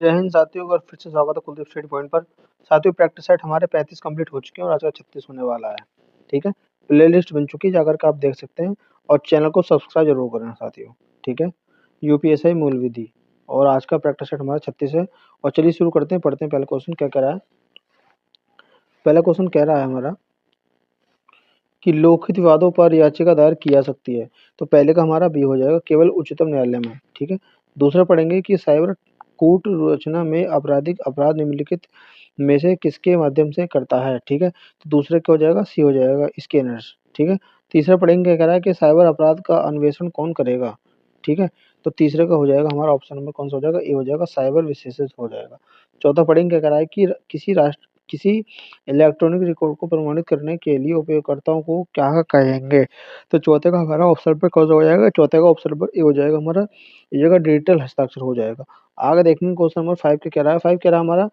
जय हिंद साथियों, एक बार फिर से स्वागत है कुलदीप स्टडी पॉइंट पर। साथियों, प्रैक्टिस सेट हमारे 35 कंप्लीट हो चुके हैं और आज का 36 होने वाला है। ठीक है, प्ले लिस्ट बन चुकी है, जाकर के आप देख सकते हैं और चैनल को सब्सक्राइब जरूर करना साथियों। ठीक है, यूपीएसआई मूल विधि और आज का प्रैक्टिस सेट हमारा 36 है। और चलिए शुरू करते हैं, पढ़ते हैं। पहला क्वेश्चन क्या कह रहा है। पहला क्वेश्चन कह रहा है हमारा कि लोकहित विवादों पर याचिका दायर की जा सकती है। तो पहले का हमारा बी हो जाएगा, केवल उच्चतम न्यायालय में। ठीक है, दूसरा पढ़ेंगे कि साइबर कूट रचना में आपराधिक अपराध निम्नलिखित में से किसके माध्यम से करता है। ठीक है, तो दूसरे क्या हो जाएगा, सी हो जाएगा, स्कैनर्स। ठीक है, तीसरा पढ़ेंगे क्या कह रहा है कि साइबर अपराध का अन्वेषण कौन करेगा। ठीक है, तो तीसरे का हो जाएगा हमारा ऑप्शन नंबर कौन सा हो जाएगा, ए हो जाएगा, साइबर विशेषज्ञ हो जाएगा। चौथा पढ़ेंगे क्या कह रहा है कि किसी इलेक्ट्रॉनिक रिकॉर्ड को प्रमाणित करने के लिए उपयोगकर्ताओं को क्या कहेंगे। तो चौथे का हमारा ऑप्शन पर कौन सा हो जाएगा, चौथे का ऑप्शन पर ए हो जाएगा हमारा, ये जगह डिजिटल हस्ताक्षर हो जाएगा। आगे देखेंगे क्वेश्चन नंबर 5 के कह रहा है, 5 कह रहा है हमारा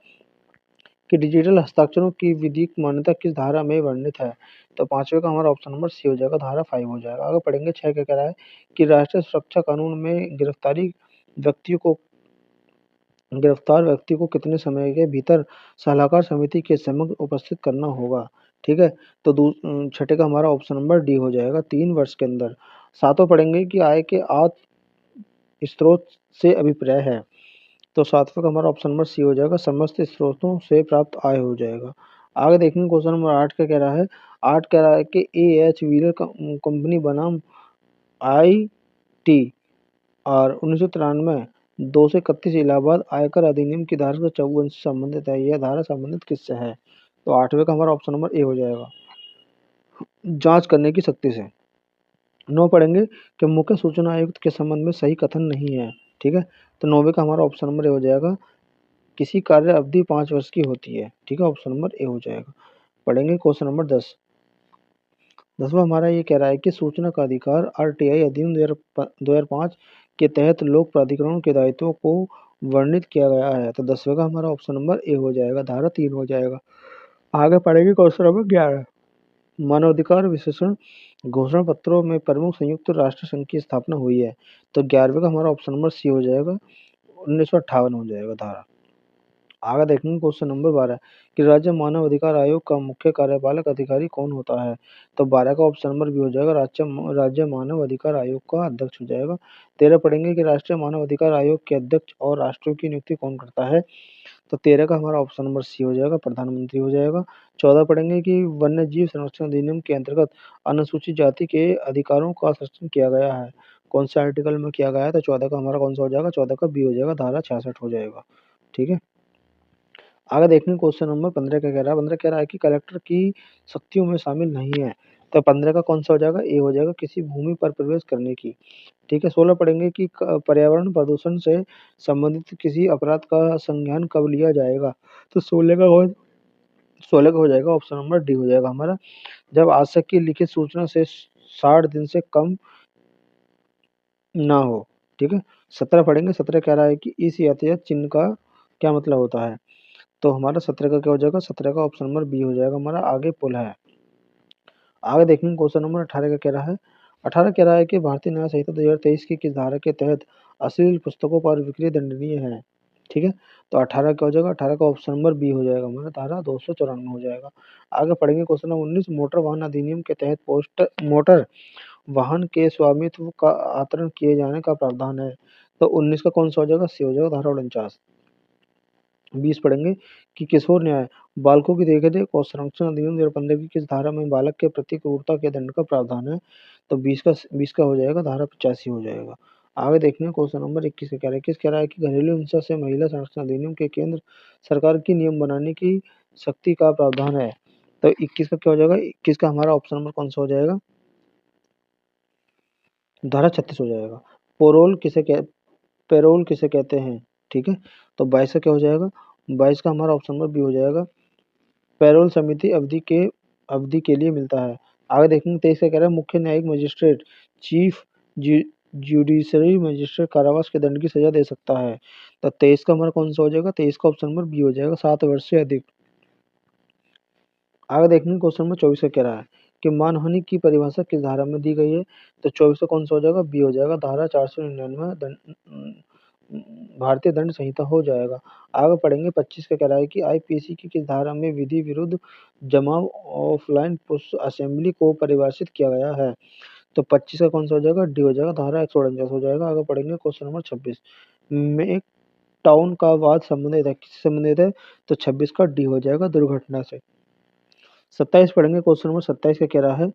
कि डिजिटल हस्ताक्षरों की विधिक मान्यता किस धारा में वर्णित है। तो पांचवे का हमारा ऑप्शन नंबर सी हो जाएगा, धारा 5 हो जाएगा। आगे पढ़ेंगे 6 का कह रहा है कि राष्ट्रीय सुरक्षा कानून में व्यक्ति को गिरफ्तार व्यक्ति को कितने समय के भीतर सलाहकार समिति के समक्ष उपस्थित करना होगा। ठीक है, तो छठे का हमारा ऑप्शन नंबर डी हो जाएगा, 3 वर्ष के अंदर। सातों पढ़ेंगे कि आय के स्रोत से अभिप्राय है। तो सातवें का हमारा ऑप्शन नंबर सी हो जाएगा, समस्त स्रोतों से प्राप्त आय हो जाएगा। आगे देखेंगे क्वेश्चन नंबर 8 का कह रहा है, 8 कह रहा है कि ए एच व्हीलर कंपनी बनाम आई टी और 1993 231 इलाहाबाद आयकर अधिनियम की धारा 54 से संबंधित है। यह धारा संबंधित किससे है। तो आठवें का हमारा ऑप्शन नंबर ए हो जाएगा, जांच करने की शक्ति से। नौ पढ़ेंगे कि मुख्य सूचना आयुक्त के संबंध में सही कथन नहीं है। ठीक है, तो नौवे का हमारा ऑप्शन नंबर ए हो जाएगा, किसी कार्य अवधि 5 वर्ष की होती है। ठीक है, ऑप्शन नंबर ए हो जाएगा। पढ़ेंगे क्वेश्चन नंबर 10। 10वां हमारा ये कह रहा है कि सूचना का अधिकार आरटीआई अधिनियम 2005 के तहत लोक प्राधिकरणों के दायित्वों को वर्णित किया गया है। तो 10वें का हमारा ऑप्शन नंबर ए हो जाएगा, धारा 3 हो जाएगा। आगे पढ़ेंगे क्वेश्चन नंबर 11। मानवाधिकार विशेषण घोषणा पत्रों में प्रमुख संयुक्त राष्ट्र संघ की स्थापना हुई है। तो 11वें का हमारा ऑप्शन नंबर सी हो जाएगा, 1958 हो जाएगा धारा। आगे देखेंगे क्वेश्चन नंबर 12 कि राज्य मानव अधिकार आयोग का मुख्य कार्यपालक अधिकारी कौन होता है। तो 12 का ऑप्शन नंबर भी हो जाएगा, राज्य मानव अधिकार आयोग का अध्यक्ष हो जाएगा। 13 पढ़ेंगे कि राष्ट्रीय मानव अधिकार आयोग के अध्यक्ष और राष्ट्रों की नियुक्ति कौन करता है। तो 13 का हमारा ऑप्शन नंबर सी हो जाएगा, प्रधानमंत्री हो जाएगा। 14 पढ़ेंगे कि वन्य जीव संरक्षण अधिनियम के अंतर्गत अनुसूचित जाति के अधिकारों का संरक्षण किया गया है। कौन से आर्टिकल में किया गया है। तो 14 का हमारा कौन सा हो जाएगा, 14 का बी हो जाएगा, धारा 66 हो जाएगा। ठीक है, आगे देखेंगे क्वेश्चन नंबर 15 क्या कह रहा है। 15 कह रहा है कि कलेक्टर की शक्तियों में शामिल नहीं है। तो 15 का कौन सा हो जाएगा, ए हो जाएगा, किसी भूमि पर प्रवेश करने की। ठीक है, 16 पढ़ेंगे कि पर्यावरण प्रदूषण से संबंधित किसी अपराध का संज्ञान कब लिया जाएगा। तो 16 का हो जाएगा, ऑप्शन नंबर डी हो जाएगा हमारा, जब आवश्यक की लिखित सूचना से 60 दिन से कम ना हो। ठीक है, 17 पढ़ेंगे। 17 कह रहा है कि इस यातायात चिन्ह का क्या मतलब होता है। तो हमारा 17 का क्या हो जाएगा, 17 का ऑप्शन नंबर बी हो जाएगा हमारा, आगे पुल है। आगे देखेंगे क्वेश्चन नंबर 18 का कह रहा है। 18 कह रहा है कि भारतीय न्याय संहिता 2023 की किस धारा के तहत अश्लील पुस्तकों पर बिक्री दंडनीय है। ठीक है, तो 18 क्या हो जाएगा, 18 का ऑप्शन नंबर बी हो जाएगा हमारा, धारा 294 हो जाएगा। आगे पढ़ेंगे क्वेश्चन नंबर 19, मोटर वाहन अधिनियम के तहत मोटर वाहन के स्वामित्व का आतरण किए जाने का प्रावधान है। तो 19 का कौन सा हो जाएगा, सी हो जाएगा, धारा 49। 20 पढ़ेंगे कि किशोर न्याय बालकों की देखरेख और संरक्षण अधिनियम 2015 की किस धारा में बालक के प्रति क्रूरता के दंड का प्रावधान है। तो 20 का हो जाएगा, धारा 85 हो जाएगा। आगे देखेंगे क्वेश्चन नंबर 21 कह रहा है, किस कह रहा है कि घरेलू हिंसा से महिला संरक्षण अधिनियम के केंद्र सरकार की नियम बनाने की शक्ति का प्रावधान है। तो 21 का क्या हो जाएगा, 21 का हमारा ऑप्शन नंबर कौन सा हो जाएगा, धारा 36 हो जाएगा। पेरोल किसे कह पेरोल किसे कहते हैं। ठीक है, तो 22 का क्या हो जाएगा, 22 का हमारा ऑप्शन नंबर बी हो जाएगा, पैरोल समिति अवधि के लिए मिलता है। आगे देखेंगे 23 का कह रहा है, मुख्य न्यायिक मजिस्ट्रेट चीफ जुडिशरी मजिस्ट्रेट कारावास के दंड की सजा दे सकता है। तो 23 का हमारा कौन सा हो जाएगा, 23 का ऑप्शन नंबर बी हो जाएगा, 7 वर्ष से अधिक। आगे देखेंगे क्वेश्चन नंबर 24 का कह रहा है कि मानहानि की परिभाषा किस धारा में दी गई है। तो 24 का कौन सा हो जाएगा, बी हो जाएगा, धारा 499 भारतीय दंड संहिता हो जाएगा। आगे पढ़ेंगे 25 का कह रहा है कि आईपीसी की किस धारा में विधि विरुद्ध जमाव ऑफलाइन पुष्प असेंबली को परिभाषित किया गया है? तो 25 का कौन सा हो जाएगा? डी हो जाएगा, धारा 149 हो जाएगा। आगे पढ़ेंगे क्वेश्चन नंबर 26 में एक टाउन का वाद संबंधित है, किससे संबंधित है? तो 26 का डी हो जाएगा, दुर्घटना से। 27 पढ़ेंगे, क्वेश्चन नंबर 27 का कह रहा है,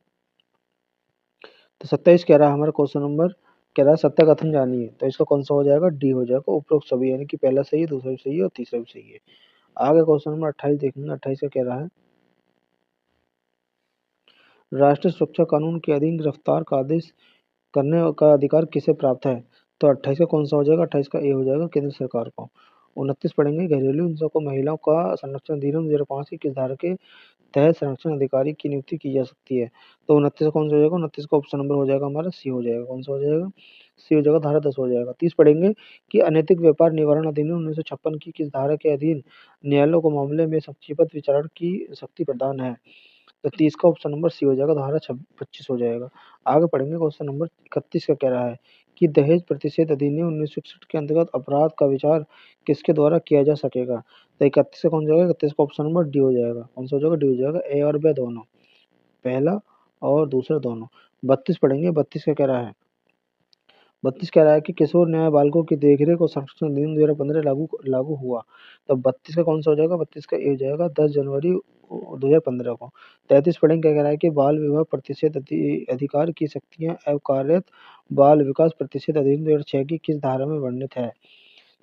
तो 27 कह रहा है हमारा क्वेश्चन नंबर कह रहा है सत्य कथन जानिए, तो इसका कौन सा हो जाएगा? डी हो जाएगा, उपरोक्त सभी, यानी कि पहला सही है, दूसरा भी सही है और तीसरा भी सही है। आगे क्वेश्चन नंबर 28 देखेंगे। 28 का कह रहा है राष्ट्रीय सुरक्षा कानून के अधीन गिरफ्तार का आदेश करने का अधिकार किसे प्राप्त है? तो 28 का कौन सा हो जाएगा? 28 का ए हो जाएगा, केंद्र सरकार को। 29 पढ़ेंगे, घरेलू हिंसा को महिलाओं का संरक्षण अधिनियम 2005 की किस धारा के तहत संरक्षण अधिकारी की नियुक्ति की जा सकती है? तो 29 का कौन सा हो जाएगा? 29 का ऑप्शन नंबर हो जाएगा हमारा सी हो जाएगा। कौन सा हो जाएगा? सी हो जाएगा, धारा 10 हो जाएगा। 30 पढ़ेंगे कि अनैतिक व्यापार निवारण अधिनियम 1956 की किस धारा के अधीन न्यायालयों को मामले में पक्षपात विचारण की शक्ति प्रदान है? तो 30 का ऑप्शन नंबर सी हो जाएगा, धारा 25 हो जाएगा। आगे पढ़ेंगे, क्वेश्चन नंबर 31 का कह रहा है कि दहेज प्रतिषेध अधिनियम 1961 के अंतर्गत अपराध का विचार किसके द्वारा किया जा सकेगा? तो 31 का कौन सा हो जाएगा? 31 का ऑप्शन नंबर डी हो जाएगा। कौन सा हो जाएगा? डी हो जाएगा, ए और बी दोनों, पहला और दूसरा दोनों। 32 पढ़ेंगे, 32 का कह रहा है, 32 कह रहा है कि किशोर न्याय बालकों की देखरेख और संरक्षण अधिनियम 2015 लागू लागू हुआ। तो 32 का कौन सा हो जाएगा? 32 का ए हो जाएगा, 10 जनवरी 2015 को। 33 पढ़ेंगे, क्या कह रहा है कि बाल विवाह प्रतिषेध अधिकार की शक्तियां एवं कार्यरत बाल विकास प्रतिषेध अधिनियम 2006 की किस धारा में वर्णित है?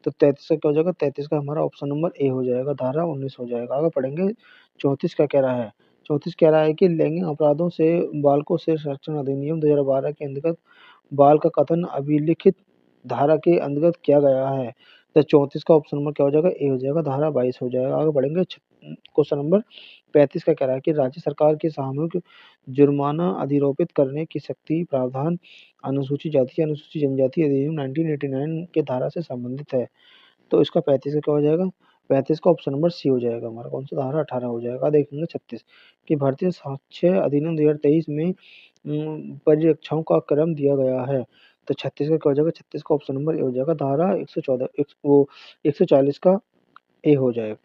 तो 33 का क्या हो जाएगा? 33 का हमारा ऑप्शन नंबर ए हो जाएगा, धारा 19 हो जाएगा। आगे पढ़ेंगे, 34 का कह रहा है, 34 कह रहा है कि लैंगिक अपराधों से बालकों से संरक्षण अधिनियम 2012 के अंतर्गत बाल का कथन अभिलिखित धारा के अंतर्गत किया गया है। तो 34 का ऑप्शन नंबर क्या हो जाएगा? ए हो जाएगा, धारा 22 हो जाएगा। आगे बढ़ेंगे, क्वेश्चन नंबर 35 का कह रहा है कि राज्य सरकार की सामूहिक जुर्माना अधिरोपित करने की शक्ति प्रावधान अनुसूचित जाति अनुसूचित जनजाति अधिनियम 1989 के धारा से संबंधित है। तो इसका 35 का क्या हो जाएगा? 35 का ऑप्शन नंबर सी हो जाएगा हमारा। कौन सा? धारा 18 हो जाएगा। देखेंगे 36 कि भारतीय साक्ष्य अधिनियम 2023 में परिरक्षाओं का क्रम दिया गया है। तो 36 का क्या हो जाएगा? 36 का ऑप्शन नंबर ए हो जाएगा, धारा 114 140 का ए हो जाएगा।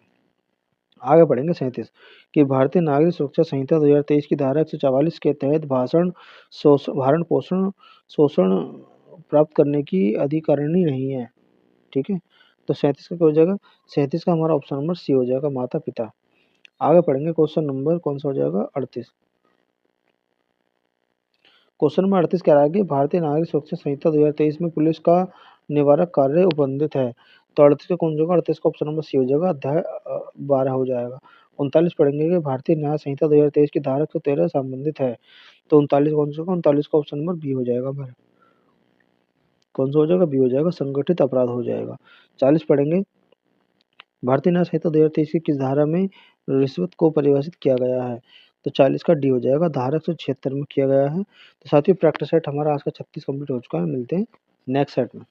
आगे बढ़ेंगे 37 कि भारतीय नागरिक सुरक्षा संहिता 2023 की धारा 144 के तहत भरण पोषण शोषण प्राप्त करने की अधिकारिणी नहीं है। ठीक है, तो 37 का क्या हो जाएगा? 37 का हमारा ऑप्शन नंबर सी हो जाएगा, माता पिता। आगे पढ़ेंगे, क्वेश्चन नंबर कौन सा हो जाएगा? 38। क्वेश्चन नंबर 38 कह रहा है कि भारतीय नागरिक सुरक्षा संहिता 2023 में पुलिस का निवारक कार्य उपबंधित है। तो 38 का कौन होगा? 38 का ऑप्शन नंबर सी हो जाएगा, अध्याय 12 हो जाएगा। 39 पढ़ेंगे कि भारतीय न्याय संहिता 2023 की धारा 113 संबंधित है। तो 39 कौन सा होगा? 39 का ऑप्शन नंबर बी हो जाएगा हमारा। कौन सा हो जाएगा? बी हो जाएगा, संगठित अपराध हो जाएगा। 40 पढ़ेंगे, भारतीय न्याय संहिता 2023 की किस धारा में रिश्वत को परिभाषित किया गया है? तो 40 का डी हो जाएगा, धारा 176 में किया गया है। तो साथियों, प्रैक्टिस सेट हमारा आज का 36 कंप्लीट हो चुका है। मिलते हैं नेक्स्ट सेट में।